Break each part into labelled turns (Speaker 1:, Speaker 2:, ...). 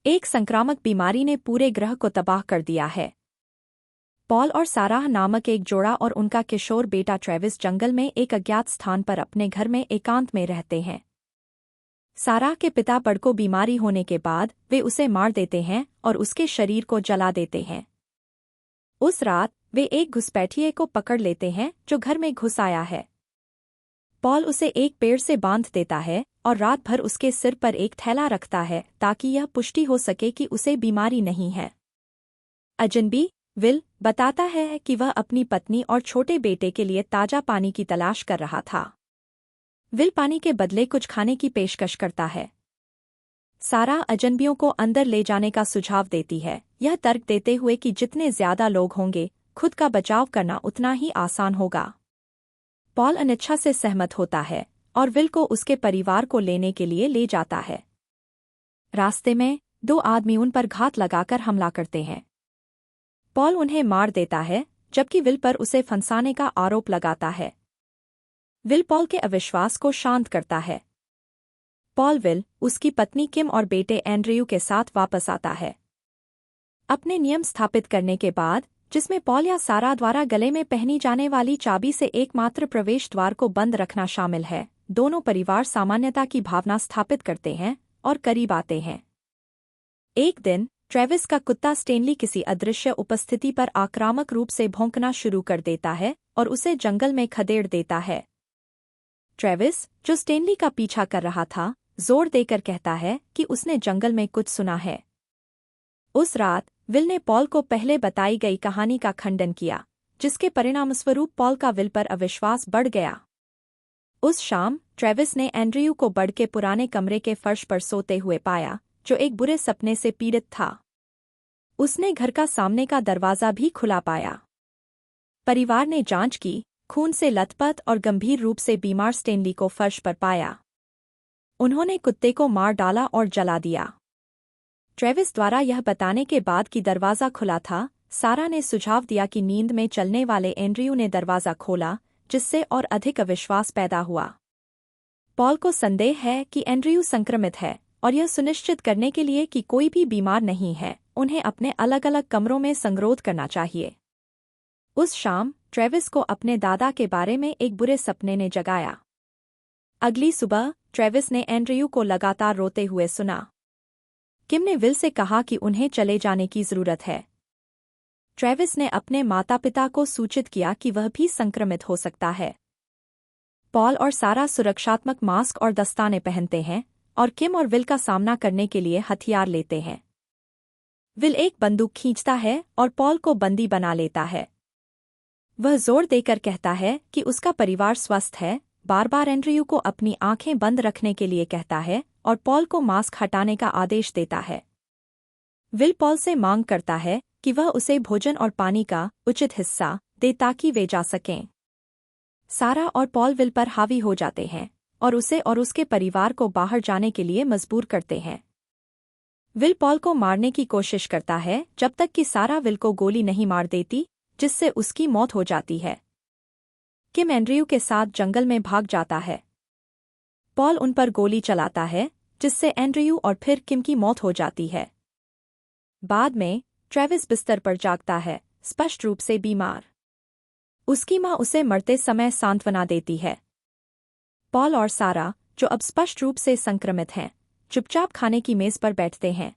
Speaker 1: एक संक्रामक बीमारी ने पूरे ग्रह को तबाह कर दिया है। पॉल और साराह नामक एक जोड़ा और उनका किशोर बेटा ट्रेविस जंगल में एक अज्ञात स्थान पर अपने घर में एकांत में रहते हैं। साराह के पिता बड़ को बीमारी होने के बाद वे उसे मार देते हैं और उसके शरीर को जला देते हैं। उस रात वे एक घुसपैठिए को पकड़ लेते हैं जो घर में घुस आया है। पॉल उसे एक पेड़ से बांध देता है और रात भर उसके सिर पर एक थैला रखता है ताकि यह पुष्टि हो सके कि उसे बीमारी नहीं है। अजनबी विल बताता है कि वह अपनी पत्नी और छोटे बेटे के लिए ताजा पानी की तलाश कर रहा था। विल पानी के बदले कुछ खाने की पेशकश करता है। साराह अजनबियों को अंदर ले जाने का सुझाव देती है, यह तर्क देते हुए कि जितने ज्यादा लोग होंगे खुद का बचाव करना उतना ही आसान होगा। पॉल अनिच्छा से सहमत होता है और विल को उसके परिवार को लेने के लिए ले जाता है। रास्ते में दो आदमी उन पर घात लगाकर हमला करते हैं। पॉल उन्हें मार देता है जबकि विल पर उसे फंसाने का आरोप लगाता है। विल पॉल के अविश्वास को शांत करता है। पॉल विल, उसकी पत्नी किम और बेटे एंड्रयू के साथ वापस आता है। अपने नियम स्थापित करने के बाद, जिसमें पॉल या सारा द्वारा गले में पहनी जाने वाली चाबी से एकमात्र प्रवेश द्वार को बंद रखना शामिल है, दोनों परिवार सामान्यता की भावना स्थापित करते हैं और करीब आते हैं। एक दिन ट्रेविस का कुत्ता स्टेनली किसी अदृश्य उपस्थिति पर आक्रामक रूप से भौंकना शुरू कर देता है और उसे जंगल में खदेड़ देता है। ट्रेविस, जो स्टेनली का पीछा कर रहा था, जोर देकर कहता है कि उसने जंगल में कुछ सुना है। उस रात विल ने पॉल को पहले बताई गई कहानी का खंडन किया, जिसके परिणामस्वरूप पॉल का विल पर अविश्वास बढ़ गया। उस शाम ट्रेविस ने एंड्रयू को बड़ के पुराने कमरे के फर्श पर सोते हुए पाया, जो एक बुरे सपने से पीड़ित था। उसने घर का सामने का दरवाजा भी खुला पाया। परिवार ने जांच की, खून से लथपथ और गंभीर रूप से बीमार स्टेनली को फर्श पर पाया। उन्होंने कुत्ते को मार डाला और जला दिया। ट्रेविस द्वारा यह बताने के बाद कि दरवाजा खुला था, सारा ने सुझाव दिया कि नींद में चलने वाले एंड्रयू ने दरवाजा खोला, जिससे और अधिक अविश्वास पैदा हुआ। पॉल को संदेह है कि एंड्रयू संक्रमित है और यह सुनिश्चित करने के लिए कि कोई भी बीमार नहीं है, उन्हें अपने अलग अलग कमरों में संगरोध करना चाहिए। उस शाम ट्रेविस को अपने दादा के बारे में एक बुरे सपने ने जगाया। अगली सुबह ट्रेविस ने एंड्रयू को लगातार रोते हुए सुना। किम ने विल से कहा कि उन्हें चले जाने की जरूरत है। ट्रेविस ने अपने माता पिता को सूचित किया कि वह भी संक्रमित हो सकता है। पॉल और सारा सुरक्षात्मक मास्क और दस्ताने पहनते हैं और किम और विल का सामना करने के लिए हथियार लेते हैं। विल एक बंदूक खींचता है और पॉल को बंदी बना लेता है। वह जोर देकर कहता है कि उसका परिवार स्वस्थ है, बार-बार एंड्रयू को अपनी आंखें बंद रखने के लिए कहता है और पॉल को मास्क हटाने का आदेश देता है। विल पॉल से मांग करता है कि वह उसे भोजन और पानी का उचित हिस्सा दे ताकि वे जा सकें। सारा और पॉल विल पर हावी हो जाते हैं और उसे और उसके परिवार को बाहर जाने के लिए मजबूर करते हैं। विल पॉल को मारने की कोशिश करता है जब तक कि सारा विल को गोली नहीं मार देती, जिससे उसकी मौत हो जाती है। किम एंड्रयू के साथ जंगल में भाग जाता है। पॉल उन पर गोली चलाता है, जिससे एंड्रयू और फिर किम की मौत हो जाती है। बाद में ट्रेविस बिस्तर पर जागता है, स्पष्ट रूप से बीमार। उसकी मां उसे मरते समय सांत्वना देती है। पॉल और सारा, जो अब स्पष्ट रूप से संक्रमित हैं, चुपचाप खाने की मेज पर बैठते हैं।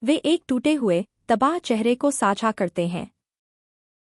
Speaker 1: वे एक टूटे हुए, तबाह चेहरे को साझा करते हैं।